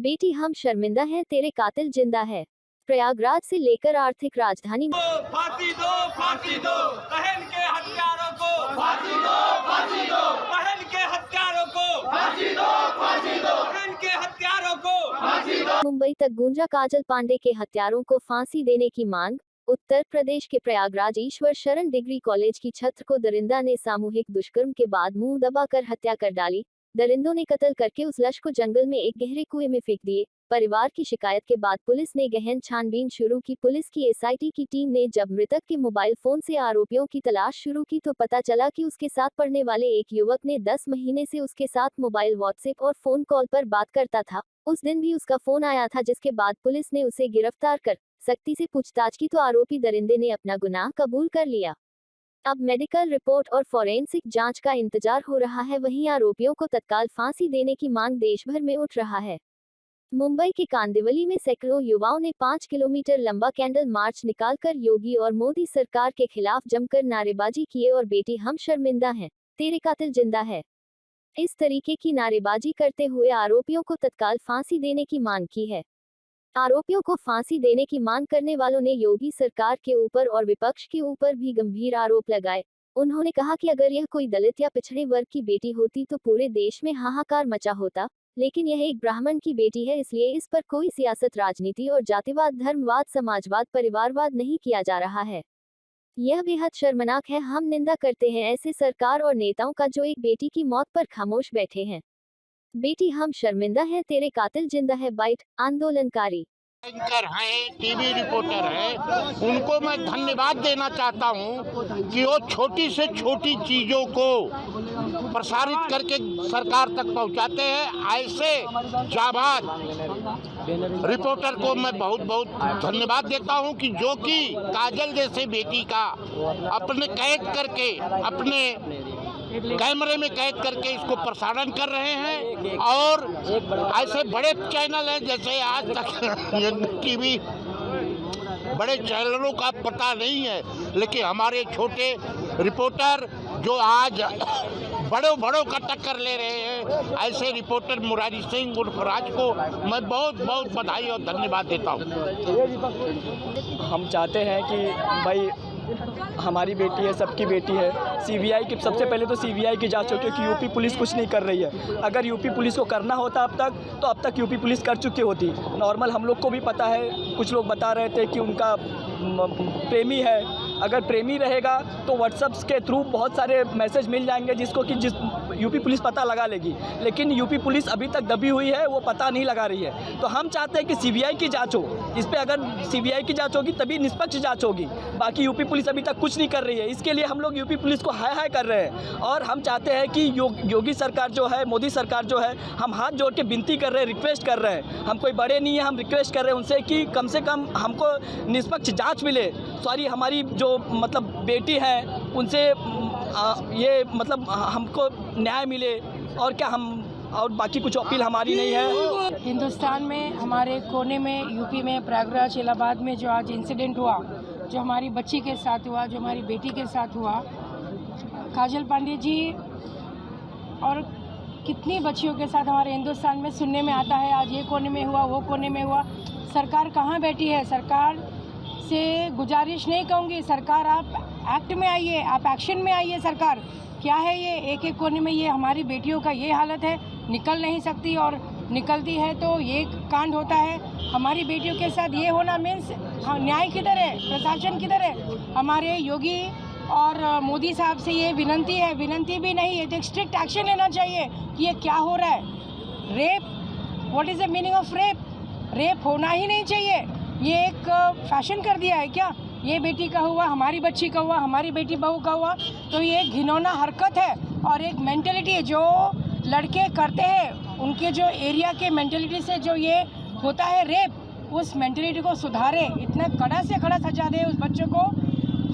बेटी हम शर्मिंदा हैं, तेरे कातिल जिंदा है। प्रयागराज से लेकर आर्थिक राजधानी फांसी दो, फांसी दो, बहन के हत्यारों को फांसी दो, फांसी दो, बहन के हत्यारों को फांसी दो, फांसी दो, बहन के हत्यारों को फांसी दो। मुंबई तक गूंजा काजल पांडे के हत्यारों को फांसी देने की मांग। उत्तर प्रदेश के प्रयागराज ईश्वर शरण डिग्री कॉलेज की छात्र को दरिंदा ने सामूहिक दुष्कर्म के बाद मुंह दबाकर हत्या कर डाली। दरिंदों ने कत्ल करके उस लाश को जंगल में एक गहरे कुएं में फेंक दिए। परिवार की शिकायत के बाद पुलिस ने गहन छानबीन शुरू की। पुलिस की एसआईटी की टीम ने जब मृतक के मोबाइल फोन से आरोपियों की तलाश शुरू की तो पता चला कि उसके साथ पढ़ने वाले एक युवक ने 10 महीने से उसके साथ मोबाइल, व्हाट्सएप और फोन कॉल पर बात करता था। उस दिन भी उसका फोन आया था, जिसके बाद पुलिस ने उसे गिरफ्तार कर सख्ती से पूछताछ की तो आरोपी दरिंदे ने अपना गुनाह कबूल कर लिया। अब मेडिकल रिपोर्ट और फॉरेंसिक जांच का इंतजार हो रहा है। वहीं आरोपियों को तत्काल फांसी देने की मांग देश भर में उठ रहा है। मुंबई के कांदिवली में सैकड़ों युवाओं ने 5 किलोमीटर लंबा कैंडल मार्च निकालकर योगी और मोदी सरकार के खिलाफ जमकर नारेबाजी किए और बेटी हम शर्मिंदा हैं, तेरे कातिल जिंदा है, इस तरीके की नारेबाजी करते हुए आरोपियों को तत्काल फांसी देने की मांग की है। आरोपियों को फांसी देने की मांग करने वालों ने योगी सरकार के ऊपर और विपक्ष के ऊपर भी गंभीर आरोप लगाए। उन्होंने कहा कि अगर यह कोई दलित या पिछड़े वर्ग की बेटी होती तो पूरे देश में हाहाकार मचा होता, लेकिन यह एक ब्राह्मण की बेटी है, इसलिए इस पर कोई सियासत, राजनीति और जातिवाद, धर्मवाद, समाजवाद, परिवारवाद नहीं किया जा रहा है। यह बेहद शर्मनाक है। हम निंदा करते हैं ऐसे सरकार और नेताओं का जो एक बेटी की मौत पर खामोश बैठे हैं। बेटी हम शर्मिंदा हैं, तेरे कातिल जिंदा है। बाइट आंदोलनकारी एंकर हैं, टीवी रिपोर्टर हैं, उनको मैं धन्यवाद देना चाहता हूं कि वो छोटी से छोटी चीज़ों को प्रसारित करके सरकार तक पहुंचाते हैं। ऐसे जाबाज रिपोर्टर को मैं बहुत बहुत धन्यवाद देता हूं कि जो कि काजल जैसे बेटी का अपने कैद करके, अपने कैमरे में कैद करके इसको प्रसारण कर रहे हैं। और ऐसे बड़े चैनल हैं जैसे आज तक टीवी, बड़े चैनलों का पता नहीं है, लेकिन हमारे छोटे रिपोर्टर जो आज बड़ों का टक्कर ले रहे हैं, ऐसे रिपोर्टर मुरारी सिंह उर्फ राज को मैं बहुत बहुत बधाई और धन्यवाद देता हूँ। हम चाहते हैं कि भाई हमारी बेटी है, सबकी बेटी है। सीबीआई की, सबसे पहले तो सीबीआई की जांच हो, क्योंकि यूपी पुलिस कुछ नहीं कर रही है। अगर यूपी पुलिस को करना होता अब तक यूपी पुलिस कर चुकी होती। नॉर्मल हम लोग को भी पता है, कुछ लोग बता रहे थे कि उनका प्रेमी है। अगर प्रेमी रहेगा तो व्हाट्सएप के थ्रू बहुत सारे मैसेज मिल जाएंगे जिसको कि यूपी पुलिस पता लगा लेगी, लेकिन यूपी पुलिस अभी तक दबी हुई है, वो पता नहीं लगा रही है। तो हम चाहते हैं कि सीबीआई की जांच हो। इस पे अगर सीबीआई की जांच होगी तभी निष्पक्ष जांच होगी। बाकी यूपी पुलिस अभी तक कुछ नहीं कर रही है। इसके लिए हम लोग यूपी पुलिस को हाय हाय कर रहे हैं। और हम चाहते हैं कि योगी सरकार जो है, मोदी सरकार जो है, हम हाथ जोड़ के विनती कर रहे हैं, रिक्वेस्ट कर रहे हैं। हम कोई बड़े नहीं है, हम रिक्वेस्ट कर रहे हैं उनसे कि कम से कम हमको निष्पक्ष जाँच मिले। सॉरी, हमारी जो मतलब बेटी है उनसे ये मतलब हमको न्याय मिले। और क्या, हम और बाकी कुछ अपील हमारी नहीं है। हिंदुस्तान में हमारे कोने में, यूपी में, प्रयागराज, इलाहाबाद में जो आज इंसिडेंट हुआ, जो हमारी बच्ची के साथ हुआ, जो हमारी बेटी के साथ हुआ, काजल पांडे जी और कितनी बच्चियों के साथ हमारे हिंदुस्तान में सुनने में आता है। आज ये कोने में हुआ, वो कोने में हुआ। सरकार कहाँ बैठी है? सरकार से गुजारिश नहीं कहूँगी, सरकार आप एक्ट में आइए, आप एक्शन में आइए। सरकार क्या है ये? एक एक कोने में ये हमारी बेटियों का ये हालत है, निकल नहीं सकती, और निकलती है तो ये कांड होता है। हमारी बेटियों के साथ ये होना मीन्स न्याय किधर है? प्रशासन किधर है? हमारे योगी और मोदी साहब से ये विनती है, विनती भी नहीं है, तो स्ट्रिक्ट एक्शन लेना चाहिए कि ये क्या हो रहा है। Rape, what is the meaning of rape? Rape होना ही नहीं चाहिए। ये एक फैशन कर दिया है क्या? ये बेटी का हुआ, हमारी बच्ची का हुआ, हमारी बेटी बहू का हुआ, तो ये घिनौना हरकत है और एक मेंटेलिटी है जो लड़के करते हैं, उनके जो एरिया के मेंटेलिटी से जो ये होता है रेप, उस मेंटेलिटी को सुधारे, इतना कड़ा से कड़ा सजा दे, उस बच्चों को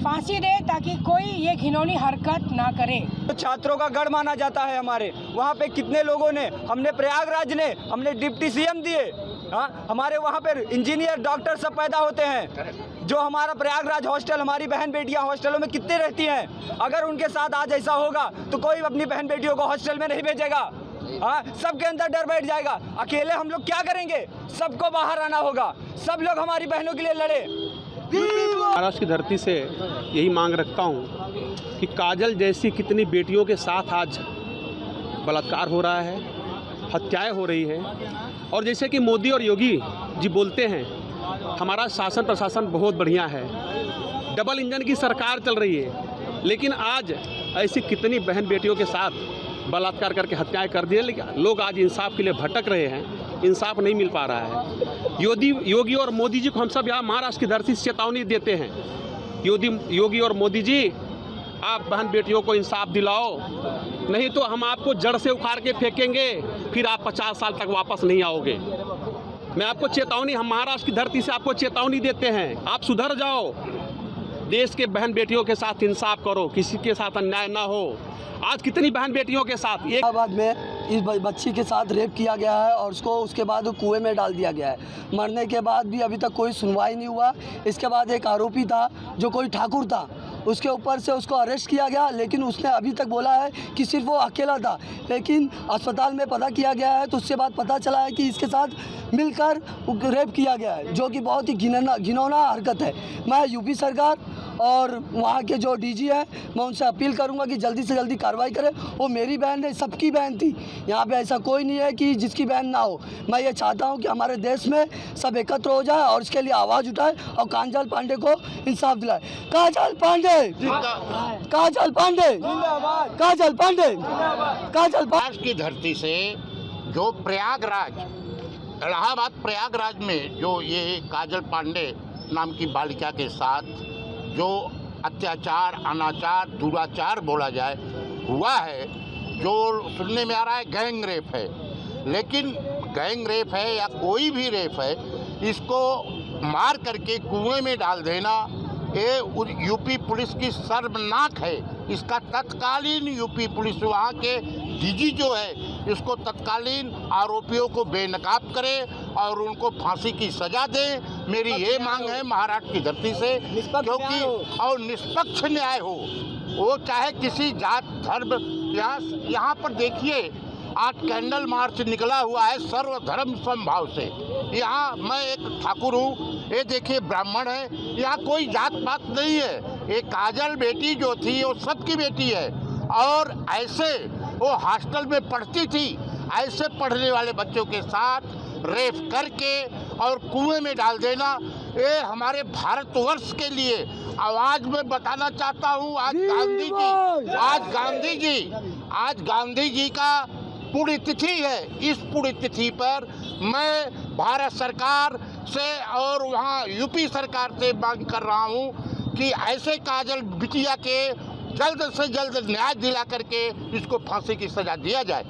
फांसी दे ताकि कोई ये घिनौनी हरकत ना करे। तो छात्रों का गढ़ माना जाता है हमारे वहाँ पे, कितने लोगों ने, हमने प्रयागराज ने, हमने डिप्टी सीएम दिए। हाँ, हमारे वहाँ पर इंजीनियर, डॉक्टर सब पैदा होते हैं। जो हमारा प्रयागराज हॉस्टल, हमारी बहन बेटियाँ हॉस्टलों में कितने रहती हैं, अगर उनके साथ आज ऐसा होगा तो कोई अपनी बहन बेटियों को हॉस्टल में नहीं भेजेगा। हाँ, सबके अंदर डर बैठ जाएगा। अकेले हम लोग क्या करेंगे? सबको बाहर आना होगा, सब लोग हमारी बहनों के लिए लड़े। महाराष्ट्र की धरती से यही मांग रखता हूँ कि काजल जैसी कितनी बेटियों के साथ आज बलात्कार हो रहा है, हत्याएं हो रही है। और जैसे कि मोदी और योगी जी बोलते हैं हमारा शासन प्रशासन बहुत बढ़िया है, डबल इंजन की सरकार चल रही है, लेकिन आज ऐसी कितनी बहन बेटियों के साथ बलात्कार करके हत्याएं कर दी। लेकिन लोग आज इंसाफ के लिए भटक रहे हैं, इंसाफ नहीं मिल पा रहा है। योगी और मोदी जी को हम सब यहाँ महाराष्ट्र की धरती से चेतावनी देते हैं, योगी और मोदी जी आप बहन बेटियों को इंसाफ दिलाओ, नहीं तो हम आपको जड़ से उखाड़ के फेंकेंगे, फिर आप 50 साल तक वापस नहीं आओगे। मैं आपको चेतावनी, हम महाराष्ट्र की धरती से आपको चेतावनी देते हैं, आप सुधर जाओ, देश के बहन बेटियों के साथ इंसाफ करो, किसी के साथ अन्याय ना हो। आज कितनी बहन बेटियों के साथ इलाहाबाद में इस बच्ची के साथ रेप किया गया है और उसको उसके बाद कुएं में डाल दिया गया है। मरने के बाद भी अभी तक कोई सुनवाई नहीं हुआ। इसके बाद एक आरोपी था जो कोई ठाकुर था, उसके ऊपर से उसको अरेस्ट किया गया, लेकिन उसने अभी तक बोला है कि सिर्फ वो अकेला था। लेकिन अस्पताल में पता किया गया है तो उसके बाद पता चला है कि इसके साथ मिलकर रेप किया गया है, जो कि बहुत ही घिनौना हरकत है। मैं यूपी सरकार और वहाँ के जो डीजी हैं, मैं उनसे अपील करूँगा कि जल्दी से जल्दी कार्रवाई करें। वो मेरी बहन है, सबकी बहन थी, यहाँ पे ऐसा कोई नहीं है कि जिसकी बहन ना हो। मैं ये चाहता हूँ कि हमारे देश में सब एकत्र हो जाए और इसके लिए आवाज़ उठाए और काजल पांडे को इंसाफ दिलाए। काजल पांडे, काजल पांडे, काजल पांडे, काजल महाराष्ट्र की धरती से जो प्रयागराज, इलाहाबाद प्रयागराज में जो ये काजल पांडे नाम की बालिका के साथ जो अत्याचार, अनाचार, दुराचार बोला जाए हुआ है, जो सुनने में आ रहा है गैंग रेप है, लेकिन गैंग रेप है या कोई भी रेप है, इसको मार करके कुएं में डाल देना ये यूपी पुलिस की शर्मनाक है। इसका तत्कालीन यूपी पुलिस वहाँ के डीजी जो है इसको तत्कालीन आरोपियों को बेनकाब करे और उनको फांसी की सजा दे। मेरी ये मांग है महाराष्ट्र की धरती से, क्योंकि और निष्पक्ष न्याय हो, वो चाहे किसी जात धर्म। यहाँ पर देखिए आज कैंडल मार्च निकला हुआ है सर्वधर्म समभाव से। यहाँ मैं एक ठाकुर हूँ, ये देखिए ब्राह्मण है, यहाँ कोई जात पात नहीं है। एक काजल बेटी जो थी वो सबकी बेटी है, और ऐसे वो हॉस्टल में पढ़ती थी, ऐसे पढ़ने वाले बच्चों के साथ रेप करके और कुएं में डाल देना, ये हमारे भारतवर्ष के लिए आवाज में बताना चाहता हूँ। आज गांधी जी का पुण्यतिथि है। इस पुण्यतिथि पर मैं भारत सरकार से और वहाँ यूपी सरकार से मांग कर रहा हूँ कि ऐसे काजल बिटिया के जल्द से जल्द न्याय दिला करके इसको फांसी की सजा दिया जाए।